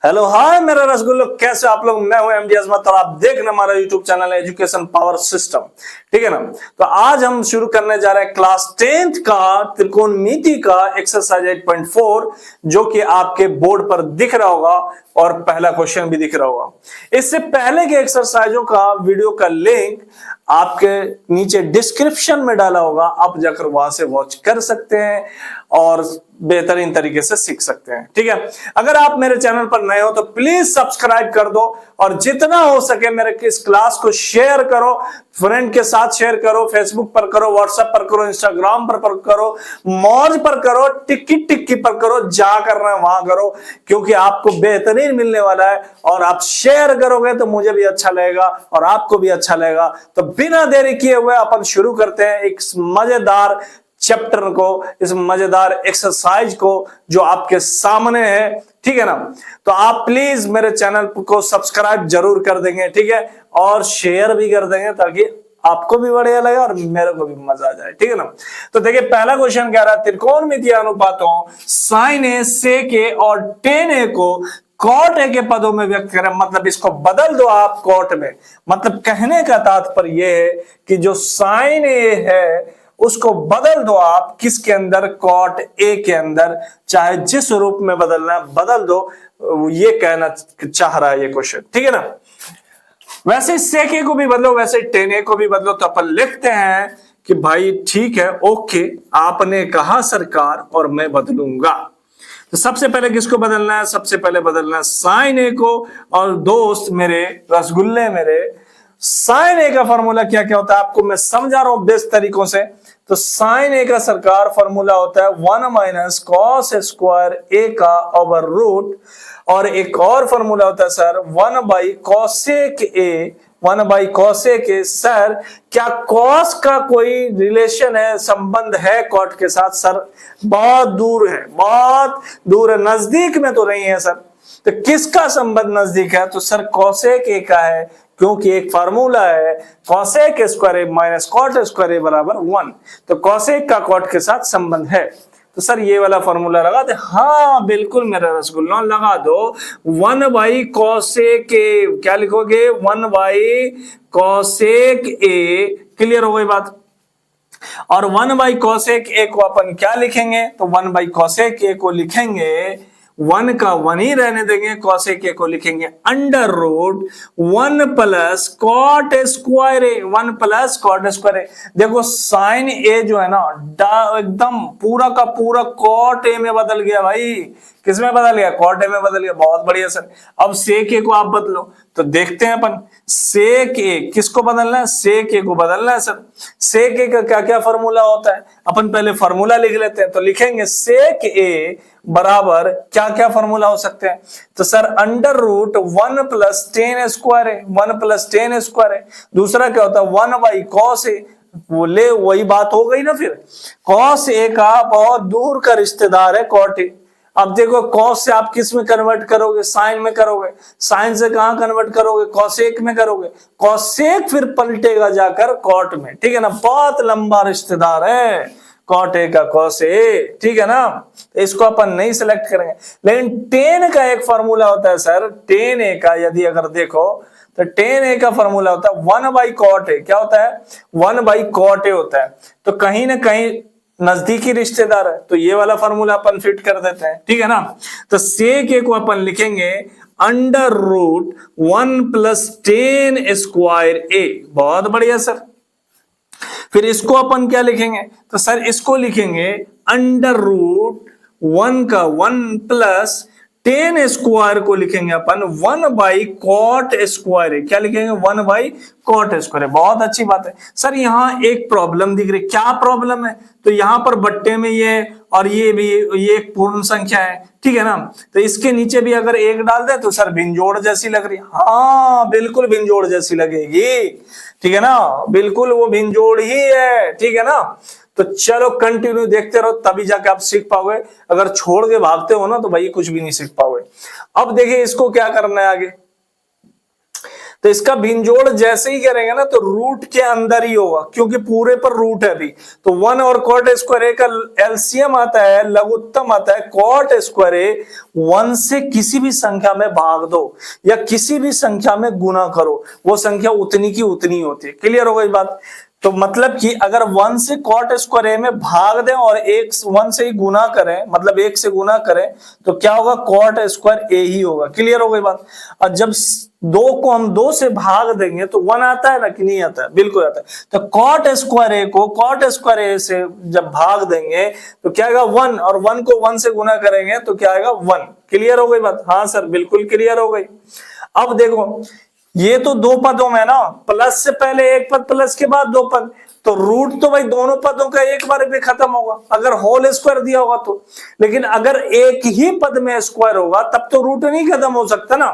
Hello hi मेरा रसगुल्लो, कैसे आप लोग। मैं हूं एमडी अजमत और आप देख रहे हैं हमारा यूट्यूब चैनल है एजुकेशन पावर सिस्टम। ठीक है ना। तो आज हम शुरू करने जा रहे हैं क्लास 10th का त्रिकोणमिति का एक्सरसाइज 8.4 जो कि आपके बोर्ड पर दिख रहा होगा और पहला क्वेश्चन भी दिख रहा होगा। इससे पहले के एक्सरसाइजों का वीडियो का लिंक आपके नीचे डिस्क्रिप्शन में डाला होगा, आप जाकर वहां से वॉच कर सकते हैं और बेहतरीन तरीके से सीख सकते हैं। ठीक है। अगर आप मेरे चैनल पर नए हो तो प्लीज सब्सक्राइब कर दो और जितना हो सके मेरे इस क्लास को शेयर करो, फ्रेंड के साथ शेयर करो, फेसबुक पर करो, व्हाट्सएप पर करो, इंस्टाग्राम पर करो, मौज पर करो, टिक्की टिक्की पर करो, जहां करना है वहां करो, क्योंकि आपको बेहतरीन मिलने वाला है और आप शेयर करोगे तो मुझे भी अच्छा लगेगा और आपको भी अच्छा लगेगा। तो बिना देरी किए हुए अपन शुरू करते हैं एक मजेदार चैप्टर को, इस मजेदार एक्सरसाइज को जो आपके सामने है। ठीक है ना। तो आप प्लीज मेरे चैनल को सब्सक्राइब जरूर कर देंगे, ठीक है, और शेयर भी कर देंगे ताकि आपको भी बढ़िया लगे और मेरे को भी मजा आ जाए। ठीक है ना। तो देखिए पहला क्वेश्चन कह रहा है त्रिकोणमितीय अनुपातों sin a sec a और tan a को कॉट ए के पदों में व्यक्त करें। मतलब इसको बदल दो आप कॉट में। मतलब कहने का तात्पर्य यह है कि जो साइन ए है उसको बदल दो आप किसके अंदर, कॉट ए के अंदर, चाहे जिस रूप में बदलना है बदल दो। ये कहना चाह रहा है ये क्वेश्चन। ठीक है ना। वैसे सेक ए को भी बदलो, वैसे टेन ए को भी बदलो। तो अपन लिखते हैं कि भाई ठीक है, ओके, आपने कहा सरकार और मैं बदलूंगा। तो सबसे पहले किसको बदलना है? सबसे पहले बदलना है साइन ए को। और दोस्त मेरे रसगुल्ले मेरे, साइन ए का फॉर्मूला क्या क्या होता है आपको मैं समझा रहा हूं बेस्ट तरीकों से। तो साइन ए का सरकार फॉर्मूला होता है 1 माइनस कॉस स्क्वायर ए का ओवर रूट, और एक और फॉर्मूला होता है sir 1 by cosec A, 1 by cosec A. Sir क्या कॉस का कोई रिलेशन है, संबंध है कॉट के साथ? सर बहुत दूर है, बहुत दूर है, नजदीक में तो नहीं है सर। तो किसका संबंध नजदीक है? तो सर कॉसेक ए का है, क्योंकि एक फार्मूला है cosec square A minus cot square A बराबर 1। तो कॉसेक का कॉट के साथ संबंध है। तो सर ये वाला फॉर्मूला लगा दे। हाँ बिल्कुल मेरा रसगुल्ला, लगा दो 1 बाई कॉसेक ए। क्या लिखोगे? 1 बाई कॉसेक ए। क्लियर हो गई बात। और 1 बाई कॉसेक ए को अपन क्या लिखेंगे? तो 1 बाई कॉसेक ए को लिखेंगे 1 का 1 ही रहने देंगे, कॉसेक ए को लिखेंगे under root 1 plus cot square A, 1 plus cot square A. देखो साइन ए जो है ना एकदम पूरा का पूरा कॉट ए में बदल गया भाई। किस में बदल गया? कॉट ए में बदल गया। बहुत बढ़िया सर। अब सेक ए को आप बदलो। तो देखते हैं अपन सेक ए किसको बदलना है? सेक ए को बदलना है सर। सेक ए का क्या क्या फॉर्मूला होता है अपन पहले फॉर्मूला लिख लेते हैं। तो लिखेंगे सेक ए बराबर क्या क्या फॉर्मूला हो सकते हैं? तो sir under root 1 plus ten square है, 1 प्लस टेन स्क्वायर है। दूसरा क्या होता है? 1 बाई कॉस ए। बोले वही बात हो गई ना फिर। कॉस ए का बहुत दूर का रिश्तेदार है कॉट ए। अब देखो कॉस से आप किस में कन्वर्ट करोगे? साइन में करोगे। साइन से कहां कन्वर्ट करोगे? कॉसेक में करोगे। कॉसेक फिर पलटेगा जाकर कॉट में। ठीक है ना। बहुत लंबा रिश्तेदार है कॉट ए का कॉस ए। ठीक है ना। इसको अपन नहीं सिलेक्ट करेंगे। लेकिन टेन का एक फॉर्मूला होता है सर। टेन ए का यदि अगर देखो तो टेन ए का फॉर्मूला होता है 1 बाई कॉट ए। क्या होता है? 1 बाई कॉट ए होता है। तो कहीं ना कहीं नजदीकी रिश्तेदार है, तो ये वाला फॉर्मूला अपन फिट कर देते हैं। ठीक है ना। तो सेक ए को अपन लिखेंगे under root 1 plus ten square A. बहुत बढ़िया सर। फिर इसको अपन क्या लिखेंगे? तो सर इसको लिखेंगे अंडर रूट 1 का 1 प्लस टेन स्क्वायर को लिखेंगे अपन 1 बाई कॉट स्क्वायर है। क्या लिखेंगे? 1 बाई कॉट स्क्वायर है। बहुत अच्छी बात है सर। यहाँ एक प्रॉब्लम दिख रही। क्या प्रॉब्लम है? तो यहाँ पर बट्टे में ये और ये भी, ये एक पूर्ण संख्या है। ठीक है ना। तो इसके नीचे भी अगर एक डाल दे तो सर भिंजोड़ जैसी लग रही। हाँ बिल्कुल भिंजोड़ जैसी लगेगी। ठीक है ना। बिल्कुल वो भिंजोड़ ही है। ठीक है ना। तो चलो कंटिन्यू देखते रहो, तभी जाके आप सीख पाओगे। अगर छोड़ के भागते हो ना तो भाई कुछ भी नहीं सीख पाओगे। अब देखिए इसको क्या करना है आगे। तो इसका भिंजोड़ जैसे ही करेंगे ना तो रूट के अंदर ही होगा, क्योंकि पूरे पर रूट है अभी। तो 1 और कॉट स्क्वायर ए का एलसीएम आता है, लघुत्तम आता है कॉट स्क्वायर ए। 1 से किसी भी संख्या में भाग दो या किसी भी संख्या में गुना करो, वो संख्या उतनी की उतनी होती है। क्लियर हो गई बात? तो मतलब कि अगर 1 से कॉट स्क्वायर ए में भाग दें और 1 से ही गुना करें, मतलब 1 से गुना करें, तो क्या होगा? कॉट स्क्वायर ए ही होगा। क्लियर हो गई बात? और जब 2 को हम 2 से भाग देंगे तो 1 आता है ना कि नहीं आता है? बिल्कुल आता है। तो कॉट स्क्वायर ए को कॉट स्क्वायर ए से जब भाग देंगे तो क्या आएगा? 1, और 1 को 1 से गुना करेंगे तो क्या आएगा? 1। क्लियर हो गई बात? हाँ सर, बिल्कुल क्लियर हो गई। अब देखो, ये तो 2 पदों में ना, प्लस से पहले एक पद, प्लस के बाद 2 पद, तो रूट तो भाई दोनों पदों का एक बार में खत्म होगा अगर होल स्क्वायर दिया होगा तो। लेकिन अगर एक ही पद में स्क्वायर होगा तब तो रूट नहीं खत्म हो सकता ना,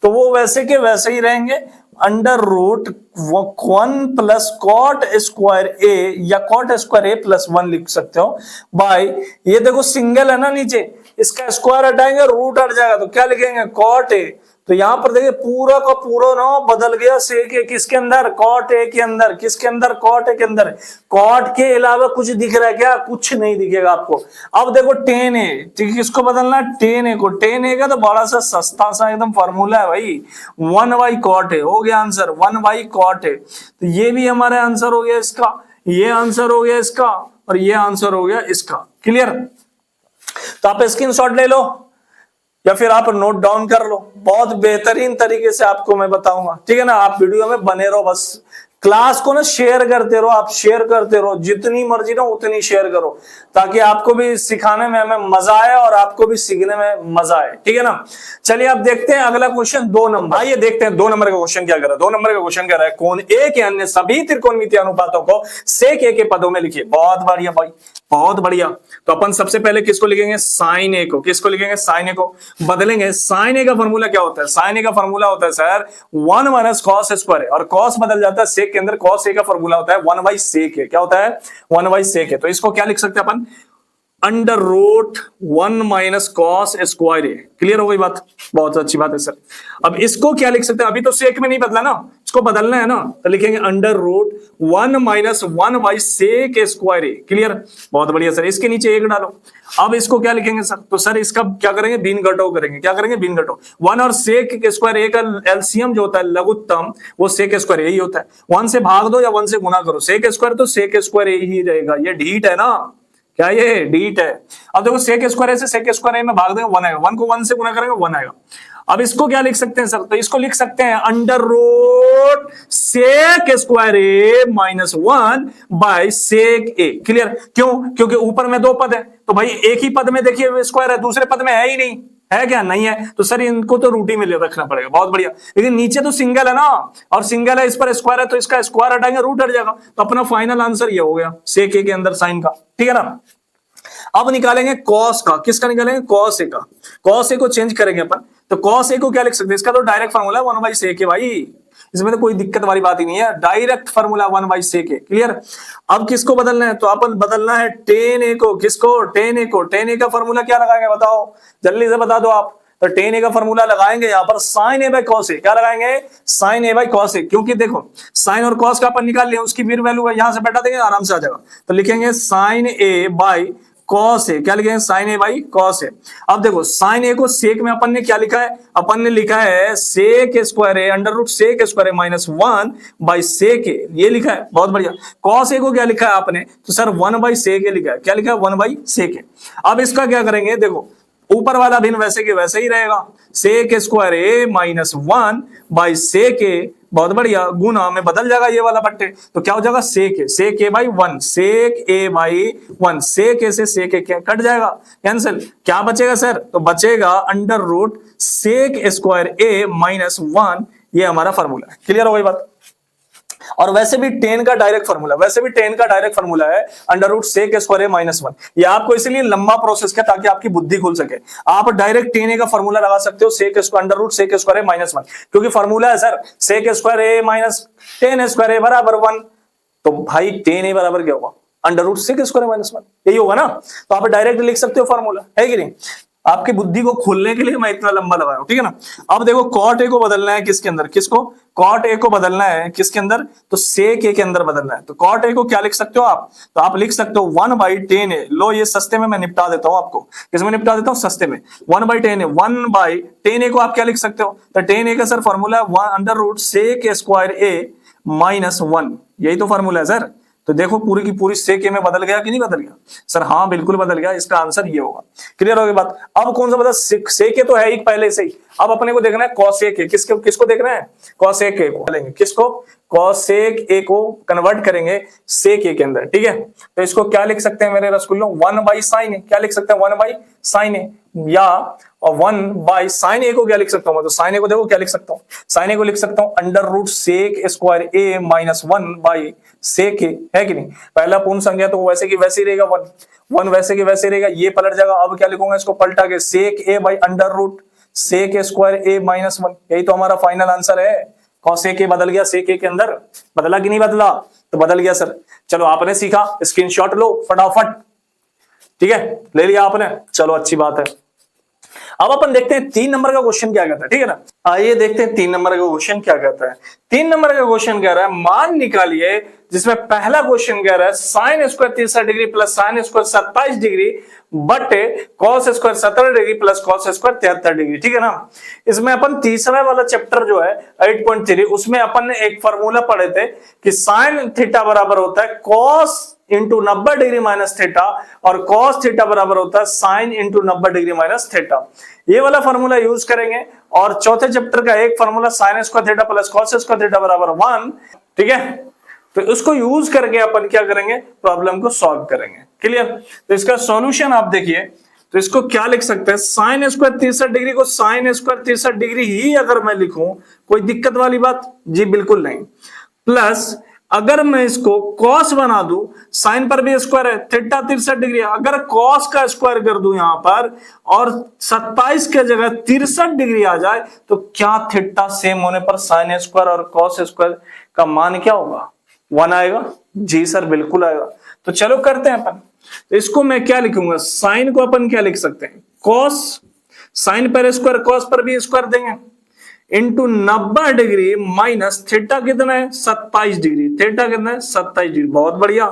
तो वो वैसे के वैसे ही रहेंगे। Under root 1 plus cot square A या कॉट स्क्वायर ए प्लस 1 लिख सकते हो बाय, ये देखो सिंगल है ना नीचे, इसका स्क्वायर हटाएंगे रूट हट जाएगा, तो क्या लिखेंगे? Cot A. तो यहां पर देखिए पूरा का पूरा ना बदल गया सेक ए किसके अंदर? कॉट ए के अंदर। किसके अंदर? कॉट ए के अंदर। कॉट के अलावा कुछ दिख रहा है क्या? कुछ नहीं दिखेगा आपको। अब देखो टेन ए, किसको बदलना? टेन ए को। टेन ए का तो बड़ा सा सस्ता सा एकदम फॉर्मूला है भाई, 1 कॉट ए। हो गया आंसर, 1 कॉट ए। तो ये भी हमारा आंसर हो गया इसका, ये आंसर हो गया इसका, और ये आंसर हो गया इसका। क्लियर? तो आप स्क्रीनशॉट ले लो या फिर आप नोट डाउन कर लो, बहुत बेहतरीन तरीके से आपको मैं बताऊंगा। ठीक है ना? आप वीडियो में बने रहो, बस क्लास को ना शेयर करते रहो, आप शेयर करते रहो, जितनी मर्जी ना उतनी शेयर करो, ताकि आपको भी सिखाने में हमें मजा आए और आपको भी सीखने में मजा आए। ठीक है ना? चलिए अब देखते हैं अगला क्वेश्चन 2 नंबर। आइए देखते हैं 2 नंबर का क्वेश्चन क्या कर रहा है। 2 नंबर का क्वेश्चन कह रहा है कोण ए के अन्य सभी त्रिकोणमितीय अनुपातों को सेक ए के पदों में लिखिए। बहुत बढ़िया भाई, बहुत बढ़िया। तो अपन सबसे पहले किसको लिखेंगे? साइन ए को। किसको लिखेंगे? साइन ए को। बदलेंगे। साइन ए का फॉर्मूला क्या होता है? साइन ए का फॉर्मूला होता है सर 1 माइनस कॉस स्क्वायर है, और कॉस बदल जाता है सेक के अंदर। कॉस ए का फॉर्मूला होता है 1 बाई सेक है। क्या होता है? 1 बाई सेक है। तो इसको क्या लिख सकते हैं अपन? Under root 1 minus cos square A. Clear हो गई बात? बहुत अच्छी बात है सर। अब इसको क्या लिख सकते हैं? अभी तो सेक में नहीं बदला ना, इसको बदलना है ना, तो लिखेंगे under root 1 minus 1 by sec square A. Clear? बहुत बढ़िया सर। इसके नीचे 1 डालो। अब इसको क्या लिखेंगे सर? तो सर इसका क्या करेंगे? भिन्न घटाव करेंगे। क्या करेंगे? भिन्न घटाव। 1 और सेक स्क्वायर ए का एलसीएम जो होता है लघुत्तम, वो सेक स्क्वायर ए ही होता है। 1 से भाग दो या 1 से गुना करो, सेक स्क्वायर तो सेक स्क्वायर ए ही रहेगा। ये ढीठ है ना, क्या ये ढीठ है? अब देखो सेक स्क्वायर ए से सेक स्क्वायर ए में भाग देंगे 1 आएगा, 1 को 1 से गुना करेंगे 1 आएगा। अब इसको क्या लिख सकते हैं सर? तो इसको लिख सकते हैं under root sec square A minus 1 by sec A. Clear? क्यों? क्योंकि ऊपर में 2 पद है, तो भाई एक ही पद में देखिए स्क्वायर है, दूसरे पद में है ही नहीं, है क्या? नहीं है, तो सर इनको तो रूट ही में रखना पड़ेगा। बहुत बढ़िया। लेकिन नीचे तो सिंगल है ना, और सिंगल है, इस पर स्क्वायर है, तो इसका स्क्वायर हटाएंगे रूट हट जाएगा। तो अपना फाइनल आंसर ये हो गया सेक ए के अंदर साइन का। ठीक है ना? अब निकालेंगे कॉस का। किसका निकालेंगे? कॉस ए का। कॉस ए को चेंज करेंगे अपन, तो कॉस ए को क्या लिख सकते हैं? इसका तो डायरेक्ट फॉर्मूला है 1 बाई सेक ए भाई, इसमें तो कोई दिक्कत वाली बात ही नहीं है, direct formula 1 by sec A. Clear? अब किसको बदलना है? तो अपन बदलना है टेन ए को। किसको? टेन ए को। टेन ए का फॉर्मूला क्या लगाएंगे बताओ, जल्दी से बता दो आप। तो टेन ए का फॉर्मूला लगाएंगे यहाँ पर साइन ए बाई कॉस ए। क्या लगाएंगे? साइन ए बाई कॉस ए, क्योंकि देखो साइन और कॉस का अपन निकाल लिया, उसकी फिर वैल्यू है, यहां से बैठा देंगे आराम से आ जाएगा। तो लिखेंगे साइन ए बाई कॉस ए। क्या लिखेंगे? Sign A by cos A. अब देखो साइन ए को सेक में अपन ने क्या लिखा है? अपन ने लिखा है sec square A under root sec square A minus 1 by sec A, ये लिखा है। बहुत बढ़िया। कॉस ए को क्या लिखा है आपने? तो सर 1 बाई सेक ए लिखा है। क्या लिखा है? 1 बाई सेक ए। अब इसका क्या करेंगे? देखो ऊपर वाला भिन्न वैसे के वैसे ही रहेगा, sec square A minus 1 by sec A. बहुत बढ़िया। गुना में बदल जाएगा ये वाला पट्टे, तो क्या हो जाएगा? सेक A by 1, sec A by 1, सेक ए से सेक ए कट जाएगा, कैंसिल। क्या बचेगा सर? तो बचेगा under root sec square A minus 1, ये हमारा फॉर्मूला है। क्लियर हो गई बात? और वैसे भी टेन का डायरेक्ट फॉर्मूला है under root sec square A minus 1। ये आपको इसलिए लंबा प्रोसेस है ताकि आपकी बुद्धि खुल सके। आप डायरेक्ट टेन ए का फॉर्मूला लगा सकते हो sec square under root sec square A minus 1, क्योंकि फॉर्मूला है sir sec square A minus tan square A बराबर 1। तो भाई टेन ए बराबर क्या होगा? Under root sec square A minus 1, यही होगा ना। तो आप डायरेक्ट लिख सकते हो फॉर्मूला, है कि नहीं? आपकी बुद्धि को खोलने के लिए मैं इतना लंबा लगाया हूं, ठीक है ना। अब देखो कॉट ए को बदलना है किसके अंदर, किसको, कॉट ए को बदलना है किसके अंदर, तो सेक ए के अंदर बदलना है। तो कॉट ए को क्या लिख सकते हो आप, तो आप लिख सकते हो 1/10a। लो ये सस्ते में मैं निपटा देता हूं आपको, किसमें निपटा देता हूं, सस्ते में। 1/10a, 1/10a को आप क्या लिख सकते हो, तो 10a का सर फॉर्मूला है under root sec A square A minus 1, यही तो फॉर्मूला है सर। तो देखो पूरी की पूरी सेक ए में बदल गया कि नहीं बदल गया सर, हाँ बिल्कुल बदल गया, इसका आंसर ये होगा। क्लियर हो गई बात। अब कौन सा बता, सेक ए तो है ही पहले से ही, अब अपने को देखना है कॉसेक ए, किसको देखना है, कॉसेक ए को लेंगे, किसको, कॉसेक ए को कन्वर्ट करेंगे सेक ए के अंदर, ठीक है। तो इसको क्या लिख सकते हैं मेरे रसगुल्लो, 1/sin ए, क्या लिख सकते हैं 1/sin ए, या और 1/sin ए को क्या लिख सकता हूं मैं, तो sin ए को देखो क्या लिख सकता हूं, sin ए को लिख सकता हूं under root sec square A minus 1/sec ए, है कि नहीं। पहला पूर्ण संख्या तो वैसे की वैसे ही रहेगा, 1 वैसे की वैसे रहेगा, ये पलट जाएगा। अब क्या लिखूंगा इसको पलटा के, sec A by under root sec square A minus 1, यही तो हमारा फाइनल आंसर है। कॉसेक ए बदल गया सेक ए के अंदर, बदला कि नहीं बदला, तो बदल गया सर। चलो आपने सीखा, स्क्रीनशॉट लो फटाफट, ठीक है, ले लिया आपने, चलो अच्छी बात है। अब अपन देखते हैं 3 नंबर का क्वेश्चन क्या कहता है, ठीक है ना। आइए देखते हैं 3 नंबर का क्वेश्चन क्या कहता है। 3 नंबर का क्वेश्चन कह रहा है मान निकालिए, जिसमें पहला क्वेश्चन कह रहा है sine square 63 degree plus sine square 27 degree बटे cos square 17 degree plus cos square 73 degree, ठीक है ना। इसमें अपन तीसरा वाला चैप्टर जो है 8.3, उसमें अपन ने एक फॉर्मूला पढ़े थे कि साइन थीटा बराबर होता है cos into 90 degree minus theta, और कॉस थीटा बराबर होता है sine into 90 degree minus theta. ये वाला फॉर्मूला यूज करेंगे। और चौथे चैप्टर का एक formula sine square theta plus cos square theta बराबर 1, ठीक है। तो उसको यूज करके अपन क्या करेंगे, प्रॉब्लम को सॉल्व करेंगे। क्लियर। तो इसका सॉल्यूशन आप देखिए, तो इसको क्या लिख सकते हैं, साइन स्क्वायर 63 डिग्री को साइन स्क्वायर 63 डिग्री ही अगर मैं लिखूं, कोई दिक्कत वाली बात जी बिल्कुल नहीं। प्लस अगर मैं इसको कॉस बना दूं, साइन पर भी स्क्वायर है, थीटा 63 डिग्री, अगर कॉस का स्क्वायर कर दूं यहां पर और 27 के जगह 63 डिग्री आ जाए, तो क्या थीटा सेम होने पर साइन स्क्वायर और कॉस स्क्वायर का मान क्या होगा, 1 आएगा। जी सर बिल्कुल आएगा। तो चलो करते हैं अपन। तो इसको मैं क्या लिखूंगा, साइन को अपन क्या लिख सकते हैं, कॉस, साइन पर स्क्वायर कॉस पर भी स्क्वायर देंगे, इंटू 90 डिग्री माइनस थीटा कितना है 27 डिग्री, थीटा कितना है 27 डिग्री, बहुत बढ़िया।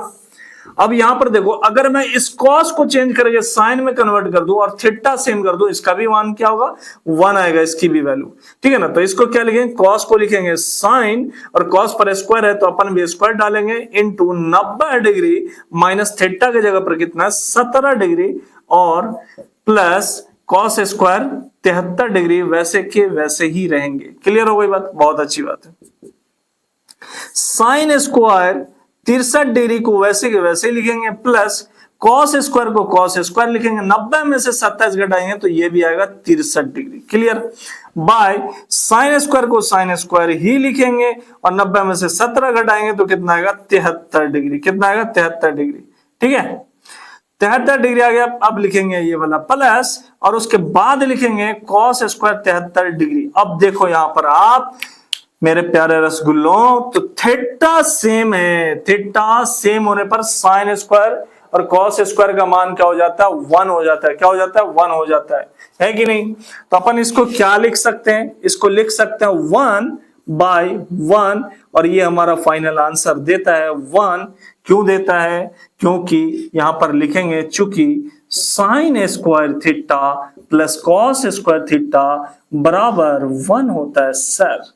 अब यहां पर देखो, अगर मैं इस कॉस को चेंज करके साइन में कन्वर्ट कर दूं और थीटा सेम कर दूं, इसका भी मान क्या होगा, 1 आएगा, इसकी भी वैल्यू, ठीक है ना। तो इसको क्या लिखेंगे, कॉस को लिखेंगे साइन, और कॉस पर स्क्वायर है तो अपन भी स्क्वायर डालेंगे, इंटू 90 डिग्री माइनस थीटा की जगह पर कितना है 17 डिग्री, और प्लस कॉस स्क्वायर 73 डिग्री, वैसे के वैसे ही रहेंगे। क्लियर हो गई बात, बहुत अच्छी बात है। साइन स्क्वायर 63 डिग्री को वैसे के वैसे लिखेंगे, प्लस कॉस स्क्वायर को कॉस स्क्वायर लिखेंगे, 90 में से 27 घटाएंगे तो ये भी आएगा 63 degree. Clear. By sine square को साइन स्क्वायर ही लिखेंगे और 90 में से 17 घटाएंगे तो कितना आएगा 73 डिग्री, कितना आएगा 73 डिग्री, ठीक है। 73 डिग्री आ गया। अब लिखेंगे ये वाला प्लस, और उसके बाद लिखेंगे कॉस स्क्वायर 73 डिग्री। अब देखो यहां पर आप मेरे प्यारे रसगुल्लों, तो थीटा सेम है, थीटा सेम होने पर साइन स्क्वायर और कॉस स्क्वायर का मान क्या हो जाता है, 1 हो जाता है। क्या हो जाता है, 1 हो जाता है कि नहीं। तो अपन इसको क्या लिख सकते हैं, इसको लिख सकते हैं 1/1, और ये हमारा फाइनल आंसर देता है 1। क्यों देता है, क्योंकि यहां पर लिखेंगे चूंकि sine square theta plus cos square theta बराबर 1 होता है सर।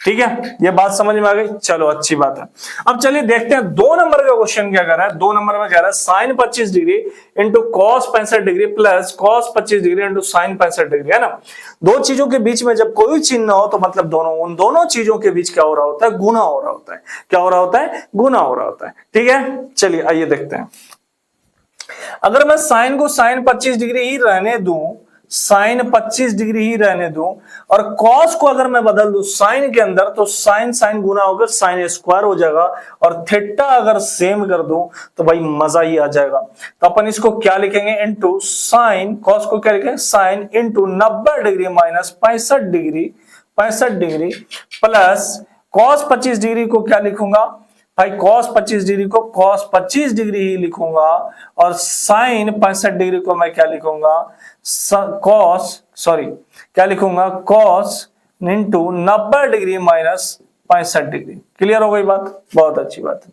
ठीक है, ये बात समझ में आ गई, चलो अच्छी बात है। अब चलिए देखते हैं 2 नंबर का क्वेश्चन क्या कर रहा है। 2 नंबर में कह रहा है sine 25 degree into cos 65 degree plus cos 25 degree into sine 65 degree, है ना। 2 चीजों के बीच में जब कोई चिन्ह हो तो मतलब दोनों, उन दोनों चीजों के बीच क्या हो रहा होता है, गुना हो रहा होता है। क्या हो रहा होता है, गुना हो रहा होता है। ठीक है, चलिए आइए देखते हैं। अगर मैं साइन को साइन 25 डिग्री ही रहने दूं, साइन 25 डिग्री ही रहने दूं, और कॉस को अगर मैं बदल दूं साइन के अंदर, तो साइन साइन गुना होकर साइन स्क्वायर हो जाएगा, और थीटा अगर सेम कर दूं तो भाई मजा ही आ जाएगा। तो अपन इसको क्या लिखेंगे, इनटू साइन, कॉस को क्या लिखेंगे sine into 90 degree minus 65 degree plus cos 25 degree को क्या लिखूंगा, भाई cos 25 डिग्री को cos 25 डिग्री ही लिखूंगा और sin 65 डिग्री को मैं क्या लिखूंगा, क्या लिखूंगा, cos into 90 degree minus 65 degree. Clear हो गई बात, बहुत अच्छी बात है।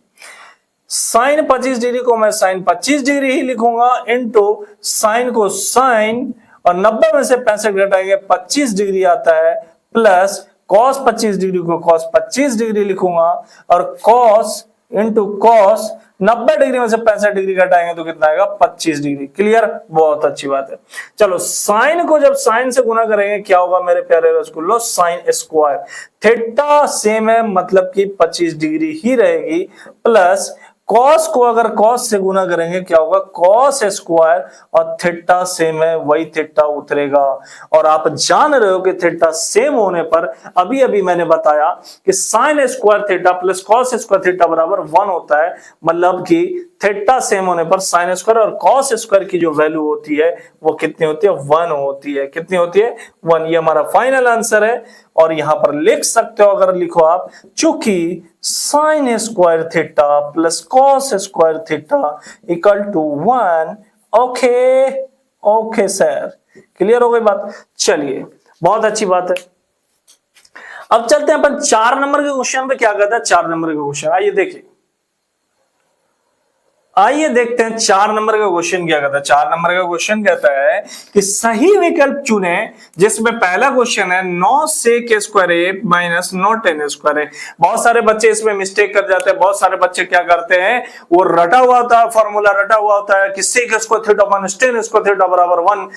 sin 25 डिग्री को मैं sin 25 डिग्री ही लिखूंगा इंटू sin को sin और 90 में से 65 घटाएंगे 25 डिग्री आता है, प्लस cos 25 डिग्री को cos 25 डिग्री लिखूंगा और cos इंटू cos 90 डिग्री में से 65 डिग्री घटाएंगे तो कितना आएगा, 25 डिग्री। क्लियर, बहुत अच्छी बात है। चलो साइन को जब साइन से गुना करेंगे क्या होगा मेरे प्यारे रसगुल्लो, साइन स्क्वायर। थीटा सेम है मतलब कि 25 डिग्री ही रहेगी, प्लस कॉस को अगर कॉस से गुना करेंगे क्या होगा, कॉस स्क्वायर, और थीटा सेम है वही थीटा उतरेगा। और आप जान रहे हो कि थीटा सेम होने पर अभी अभी मैंने बताया कि sign square theta plus cos square theta बराबर 1 होता है, मतलब कि थीटा सेम होने पर साइन स्क्वायर और कॉस स्क्वायर की जो वैल्यू होती है वो कितनी होती है, 1 होती है। कितनी होती है, 1। ये हमारा फाइनल आंसर है। और यहां पर लिख सकते हो, अगर लिखो आप, चूंकि sine square theta plus cos square theta equal to 1। Okay okay sir, clear हो गई बात। चलिए बहुत अच्छी बात है। अब चलते हैं अपन 4 नंबर के क्वेश्चन पे। क्या कहता है 4 नंबर का क्वेश्चन, आइए देखिए, आइए देखते हैं 4 नंबर का क्वेश्चन क्या कहता है। 4 नंबर का क्वेश्चन कहता है कि सही विकल्प चुने जिसमें पहला क्वेश्चन है 9 sec square A minus 9 tan square A. बहुत सारे बच्चे इसमें मिस्टेक कर जाते हैं। बहुत सारे बच्चे क्या करते हैं, वो रटा हुआ होता है, फॉर्मूला रटा हुआ होता है कि sec square theta minus tan square theta बराबर 1,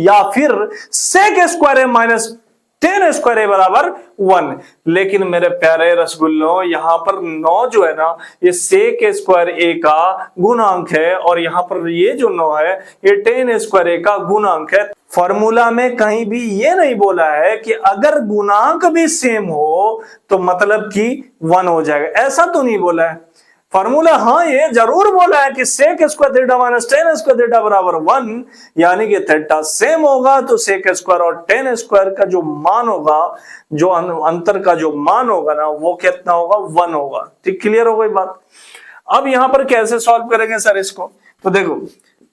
या फिर sec square A minus tan square A बराबर 1। लेकिन मेरे प्यारे रसगुल्लो, यहां पर 9 जो है ना, ये sec स्क्वायर ए का गुणांक है, और यहां पर ये जो 9 है ये tan स्क्वायर ए का गुणांक है। फॉर्मूला में कहीं भी ये नहीं बोला है कि अगर गुणांक भी सेम हो तो मतलब कि 1 हो जाएगा, ऐसा तो नहीं बोला है फॉर्मूला। हाँ ये जरूर बोला है कि sec square theta minus tan square theta बराबर 1, यानी कि थीटा सेम होगा तो sec स्क्वायर और tan स्क्वायर का जो मान होगा, जो अंतर का जो मान होगा ना, वो कितना होगा, 1 होगा। ठीक, क्लियर हो गई बात। अब यहां पर कैसे सॉल्व करेंगे सर इसको, तो देखो,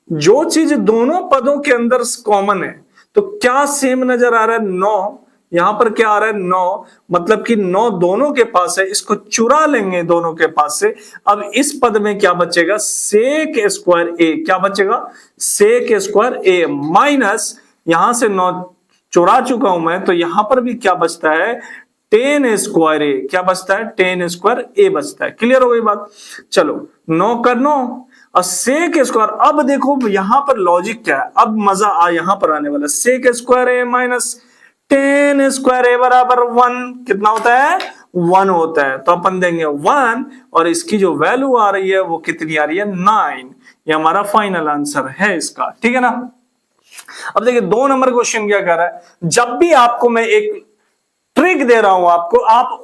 जो चीज दोनों पदों के अंदर कॉमन है, तो क्या सेम नजर आ रहा है, 9, यहां पर क्या आ रहा है 9, मतलब कि 9 दोनों के पास है, इसको चुरा लेंगे दोनों के पास से। अब इस पद में क्या बचेगा, sec स्क्वायर ए, क्या बचेगा, sec स्क्वायर ए माइनस, यहां से 9 चुरा चुका हूं मैं, तो यहां पर भी क्या बचता है, tan स्क्वायर ए, क्या बचता है, tan स्क्वायर ए बचता है। क्लियर हो गई बात। चलो 9 कर 9 और sec स्क्वायर। अब देखो यहां पर लॉजिक क्या है, अब मजा यहां पर आने वाला, sec square A minus tan square A बराबर 1 कितना होता है, 1 होता है। तो अपन देंगे 1 और इसकी जो वैल्यू आ रही है वो कितनी आ रही है, 9। ये हमारा फाइनल आंसर है इसका, ठीक है ना। अब देखिए 2 नंबर क्वेश्चन क्या कह रहा है, जब भी आपको मैं एक ट्रिक दे रहा हूं आपको, आप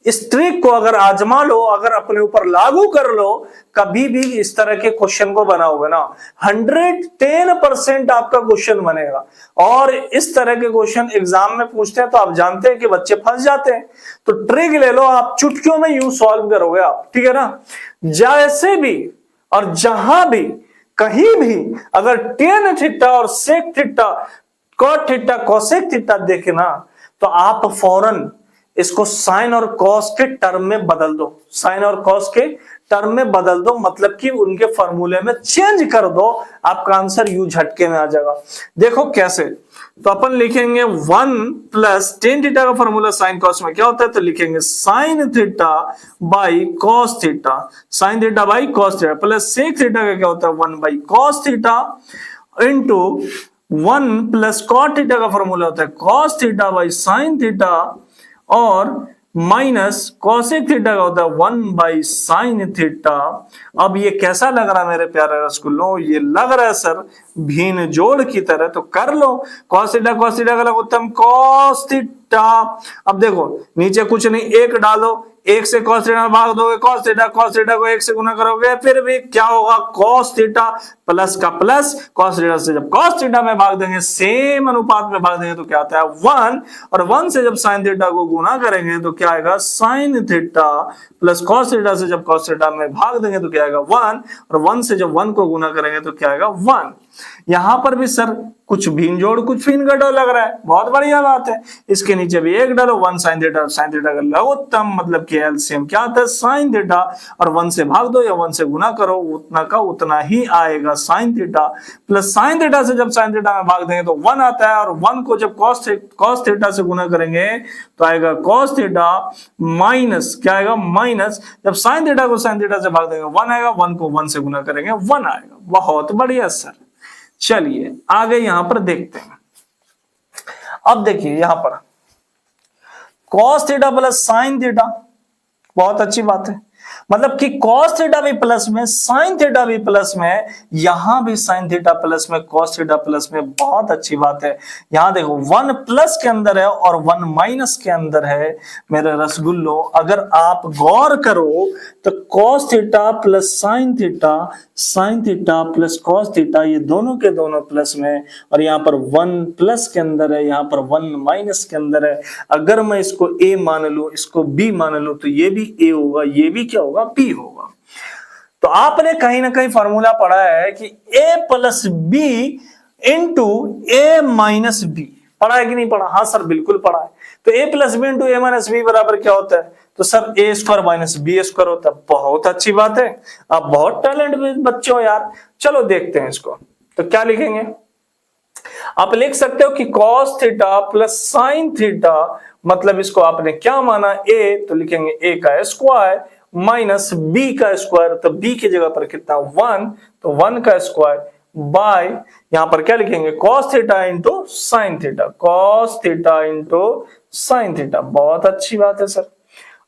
इस ट्रिक को अगर आजमा लो, अगर अपने ऊपर लागू कर लो, कभी भी इस तरह के क्वेश्चन को बनाओगे ना, 110% आपका क्वेश्चन बनेगा। और इस तरह के क्वेश्चन एग्जाम में पूछते हैं तो आप जानते हैं कि बच्चे फंस जाते हैं। तो ट्रिक ले लो, आप चुटकियों में यूं सॉल्व करोगे आप, ठीक है ना। जैसे भी और जहां भी कहीं भी अगर tan थीटा और sec theta, cot theta, cosec theta देखे ना, तो आप फौरन इसको साइन और कॉस के टर्म में बदल दो, साइन और कॉस के टर्म में बदल दो, मतलब कि उनके फॉर्मूले में चेंज कर दो, आपका आंसर यू झटके में आ जाएगा। देखो कैसे, तो अपन लिखेंगे 1 प्लस tan थीटा का फॉर्मूला साइन कॉस में क्या होता है, तो लिखेंगे sine theta by cos theta, sine theta by cos theta, plus sec theta का क्या होता है 1 by cos theta, into 1 plus cot theta का फॉर्मूला होता है cos theta by sine theta, और माइनस कॉसेक थीटा का होता है 1 बाई साइन थीटा। अब ये कैसा लग रहा है मेरे प्यारे रसगुल्लों, ये लग रहा है सर भीन जोड़ की तरह, तो कर लो। कॉस थीटा का लघुत्तम कॉस थीटा। अब देखो नीचे कुछ नहीं, एक डालो, एक से cos थीटा में भाग दोगे cos थीटा को एक से गुना करोगे फिर भी क्या होगा, cos थीटा प्लस का प्लस, cos थीटा से जब cos थीटा में भाग देंगे सेम अनुपात में भाग देंगे तो क्या आता है 1, और 1 से जब sin थीटा को गुना करेंगे तो क्या आएगा sin theta plus cos theta से जब cos थीटा में भाग देंगे तो क्या आएगा 1, और 1 से जब 1 को गुना करेंगे तो क्या आएगा 1। यहां पर भी सर कुछ भिन्न जोड़ कुछ भिन्न घटाव लग रहा है, बहुत बढ़िया बात है। इसके नीचे भी एक डालो, 1 sin थीटा, sin थीटा का लघुत्तम मतलब कि एलसीएम क्या आता है sin थीटा, और 1 से भाग दो या 1 से गुना करो, उतना का उतना ही आएगा sin theta plus sin theta से जब sin थीटा में भाग देंगे तो 1 आता है, और 1 को जब cos थीटा से गुना करेंगे तो आएगा cos थीटा माइनस क्या आएगा माइनस, जब sin थीटा को sin थीटा से भाग देंगे 1 आएगा, 1 को 1 से गुना करेंगे 1 आएगा। बहुत बढ़िया सर। चलिए आगे यहां पर देखते हैं। अब देखिए यहां पर cos theta plus sin theta, बहुत अच्छी बात है, मतलब कि cos थीटा भी प्लस में sin थीटा भी प्लस में, यहां भी sin थीटा प्लस में cos थीटा प्लस में, बहुत अच्छी बात है। यहां देखो 1 प्लस के अंदर है और 1 माइनस के अंदर है मेरे रसगुल्लो। अगर आप गौर करो तो cos theta plus sin theta plus cos theta, ये दोनों के दोनों प्लस में, और यहाँ पर 1 प्लस के अंदर है, यहाँ पर 1 माइनस के अंदर है। अगर मैं इसको a मान लूं, इसको b मान लूं, तो ये भी a होगा, ये भी क्या होगा b होगा। तो आपने कहीं ना कहीं फॉर्मूला पढ़ा है कि a plus B into A minus B, पढ़ा है कि नहीं पढ़ा? हाँ सर बिल्कुल पढ़ा है। तो a plus B into A minus B बराबर क्या होता है? तो sir A square minus B square होता है। बहुत अच्छी बात है, आप बहुत टैलेंट बच्चे हो यार। चलो देखते हैं इसको, तो क्या लिखेंगे? आप लिख सकते हो कि cos theta plus sine theta, मतलब इसको आपने क्या माना a, तो लिखेंगे a का स्क्वायर माइनस b का स्क्वायर, तो b की जगह पर कितना 1, तो 1 का स्क्वायर बाय यहां पर क्या लिखेंगे cos theta into sine theta, cos theta into sine theta. बहुत अच्छी बात है सर।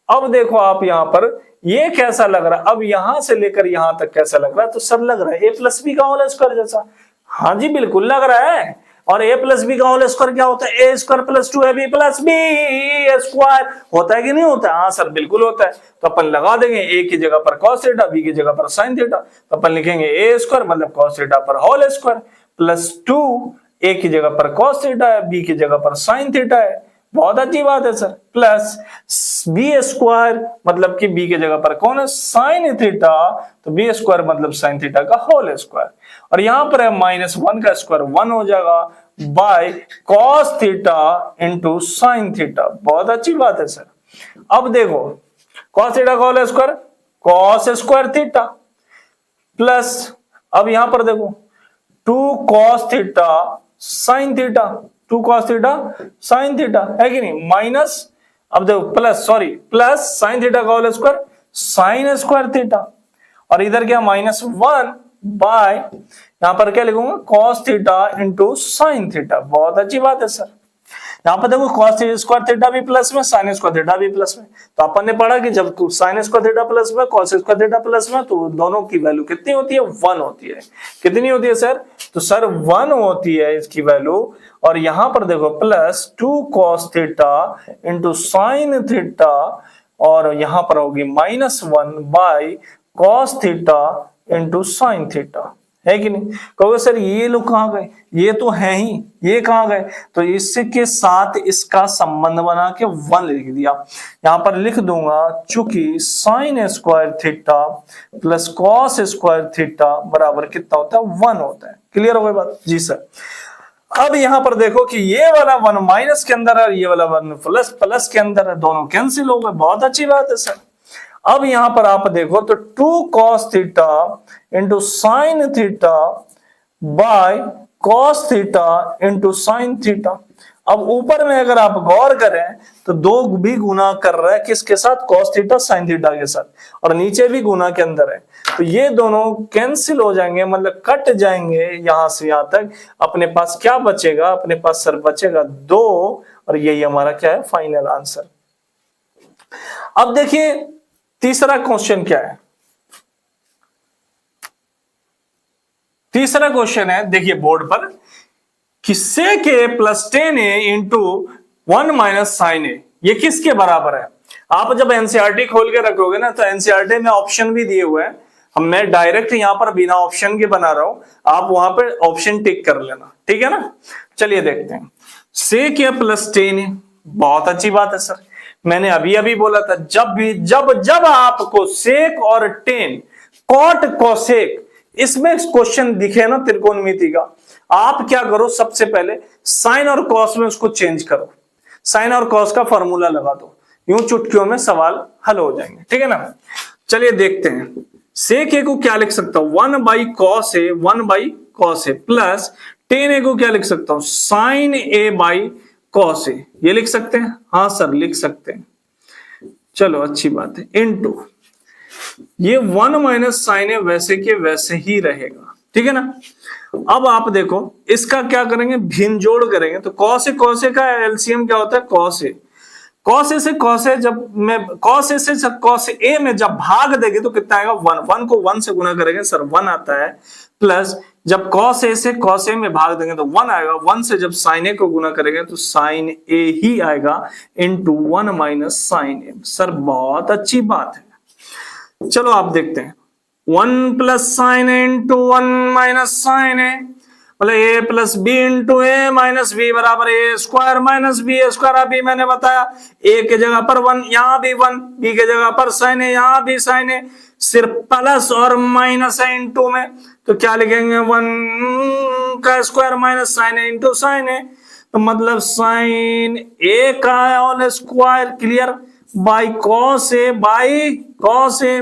अब देखो आप यहां पर ये कैसा लग रहा है, अब यहां से लेकर यहां तक कैसा लग रहा है? तो सर लग रहा है a प्लस बी का होल स्क्वायर जैसा। हाँ जी बिल्कुल लग रहा है। और a प्लस बी का होल स्क्वायर क्या होता है? A square plus 2ab plus B square होता है कि नहीं होता है? हाँ सर बिल्कुल होता है। तो अपन लगा देंगे a की जगह पर cos थीटा, b की जगह पर sin थीटा, तो अपन लिखेंगे a स्क्वायर मतलब cos थीटा पर होल स्क्वायर प्लस 2, a की जगह पर cos थीटा है, b की जगह पर sin थीटा है। बहुत अच्छी बात है सर। प्लस बी स्क्वायर मतलब कि b की जगह पर कौन है? साइन थीटा, तो बी स्क्वायर मतलब साइन थीटा का होल स्क्वायर, और यहां पर है माइनस 1 का स्क्वायर 1 हो जाएगा by cos theta into sine theta. बहुत अच्छी बात है सर। अब देखो cos थीटा का whole square cos square theta plus, अब यहां पर देखो 2 cos theta sine theta, 2 cos theta sine theta है कि नहीं, माइनस, अब देखो प्लस साइन थीटा का whole square sine square theta, और इधर क्या माइनस 1 बाय यहां पर क्या लिखूंगा cos theta into sine theta. बहुत अच्छी बात है सर। यहां पर देखो cos स्क्वायर थीटा भी प्लस में, साइन स्क्वायर थीटा भी प्लस में, तो अपन ने पढ़ा कि जब साइन स्क्वायर थीटा प्लस में, cos स्क्वायर थीटा प्लस में, तो दोनों की वैल्यू कितनी होती है? 1 होती है। कितनी होती है सर? तो सर 1 होती है इसकी वैल्यू, और यहां पर देखो plus 2 cos theta into sine theta, और यहां पर होगी minus 1 by cos theta into sine theta, है कि नहीं? कहोगे सर ये लोग कहां गए? ये तो है ही, ये कहां गए? तो इसके साथ इसका संबंध बना के 1 लिख दिया। यहां पर लिख दूंगा चूंकि sine square theta plus cos square theta बराबर कितना होता है? 1 होता है। क्लियर हो गई बात? जी सर। अब यहां पर देखो कि ये वाला 1 माइनस के अंदर है, ये वाला 1 प्लस के अंदर है, दोनों कैंसिल हो गए। बहुत अच्छी बात है सर। अब यहां पर आप देखो तो 2 cos theta into sine theta by cos theta into sine theta. अब ऊपर में अगर आप गौर करें तो 2 भी गुना कर रहा है किसके साथ? cos थीटा साइन थीटा के साथ, और नीचे भी गुना के अंदर है, तो ये दोनों कैंसिल हो जाएंगे, मतलब कट जाएंगे यहां से यहां तक। अपने पास क्या बचेगा? अपने पास सर बचेगा 2, और यही हमारा क्या है? Final answer. अब देखिए तीसरा क्वेश्चन क्या है? तीसरा क्वेश्चन है, देखिए बोर्ड पर कि sec a plus 10a into 1 minus sine A, ये किसके बराबर है? आप जब एनसीईआरटी खोल के रखोगे ना तो एनसीईआरटी में ऑप्शन भी दिए हुए हैं, हम मैं डायरेक्ट यहाँ पर बिना ऑप्शन के बना रहा हूं, आप वहां पे ऑप्शन टिक कर लेना, ठीक है ना। चलिए देखते हैं, सेक ए प्लस टेन ए, बहुत अच्छी बात है सर, मैंने अभी अभी बोला था जब आपको सेक और टेन, कॉट कोसेक इसमें क्वेश्चन दिखे ना त्रिकोणमिति का, आप क्या करो, सबसे पहले साइन और कॉस में उसको चेंज करो, साइन और कॉस का फॉर्मूला लगा दो, यूं चुटकियों में सवाल हल हो जाएंगे, ठीक है ना। चलिए देखते हैं, सेक ए को क्या लिख सकता हूं, 1 by cos A, 1 by cos A plus tan A को क्या लिख सकता हूं, sine A by cos A, ये लिख सकते हैं, हाँ सर लिख सकते हैं, चलो अच्छी बात है, इनटू ये 1 माइनस साइन ए वैसे के वैसे ही रहेगा, ठीक है ना। अब आप देखो इसका क्या करेंगे, भिन्न जोड़ करेंगे, तो कॉस ए का एलसीएम क्या होता है, कॉस ए, कॉस ए से कॉस ए, जब मैं कॉस ए से कॉस ए में जब भाग देंगे तो कितना आएगा, 1, 1 को 1 से गुना करेंगे सर 1 आता है, प्लस जब कॉस ए से कॉस ए में भाग देंगे तो 1 आएगा, 1 से जब साइन ए को गुना करेंगे तो साइन ए ही आएगा, इनटू 1 माइनस साइन ए। सर बहुत अच्छी बात है, चलो आप देखते हैं, 1 plus sign A into 1 minus sine ए, मतलब ए plus B into A minus B बराबर ए स्क्वायर माइनस बी स्क्वायर। अभी मैंने बताया ए के जगह पर 1, यहां भी 1, बी के जगह पर साइन ए, यहां भी साइन ए, सिर्फ प्लस और माइनस है इंटू में, तो क्या लिखेंगे, 1 का square minus sine A into sine A, तो मतलब साइन ए का whole square, clear, by cos A,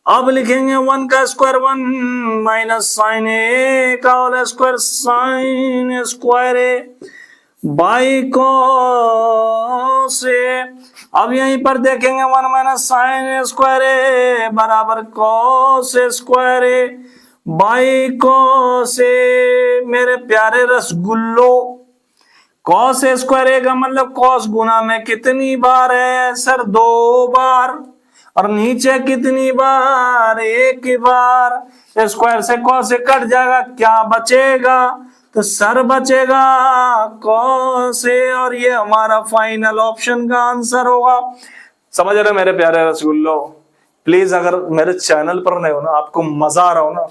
अब लिखेंगे 1 का स्क्वायर 1 माइनस साइन ए का whole square sine square A by cos A. अब यहीं पर देखेंगे 1 माइनस साइन स्क्वायर ए बराबर cos square A by cos A. मेरे प्यारे रसगुल्लो, कॉस स्क्वायर ए का मतलब कॉस गुना में कितनी बार है सर, 2 बार, और नीचे कितनी बार, 1 बार, स्क्वायर से कॉस से कट जाएगा, क्या बचेगा, तो सर बचेगा कॉस ए, और ये हमारा फाइनल ऑप्शन का आंसर होगा। समझ रहे मेरे प्यारे रसगुल्लो, प्लीज अगर मेरे चैनल पर नए हो ना, आपको मजा आ रहा हो ना,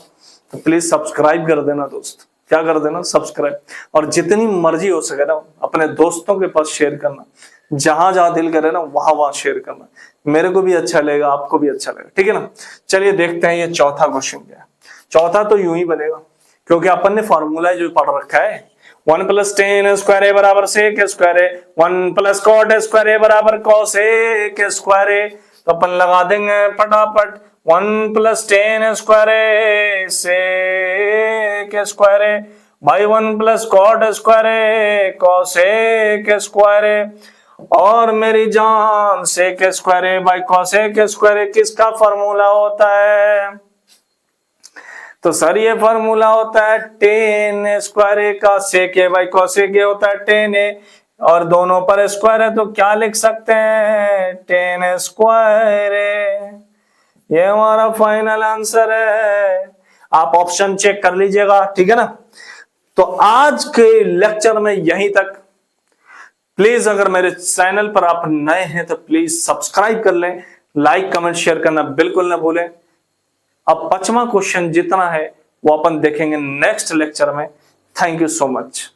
तो प्लीज सब्सक्राइब कर देना दोस्त, क्या कर देना, सब्सक्राइब, और जितनी मर्जी हो सके ना अपने दोस्तों के पास शेयर करना, जहां जहां दिल करे ना वहां शेयर करना, मेरे को भी अच्छा लगेगा, आपको भी अच्छा लगेगा, ठीक है ना। चलिए देखते हैं ये चौथा क्वेश्चन क्या है। चौथा तो यूं ही बनेगा, क्योंकि अपन ने फॉर्मूला जो पढ़ रखा है, 1 प्लस टेन स्क्वायर ए बराबर सेक square A, 1 plus cot square A बराबर कॉस ए के स्क्वायर ए, तो अपन लगा देंगे फटाफट, 1 plus ten square A sec square A by 1 plus cot square A cos A के स्क्वायर ए, और मेरी जान sec square A by cos A के स्क्वायर ए किसका फॉर्मूला होता है, तो सर ये फॉर्मूला होता है टेन स्क्वायर ए का, सेक ए बाई कॉस ए के होता है टेन ए, और दोनों पर स्क्वायर है तो क्या लिख सकते हैं, टेन स्क्वायर ए, ये हमारा फाइनल आंसर है। आप ऑप्शन चेक कर लीजिएगा, ठीक है ना। तो आज के लेक्चर में यहीं तक। प्लीज अगर मेरे चैनल पर आप नए हैं तो प्लीज सब्सक्राइब कर लें, लाइक कमेंट शेयर करना बिल्कुल ना भूलें। अब 5वां क्वेश्चन जितना है वो अपन देखेंगे नेक्स्ट लेक्चर में। Thank you so much.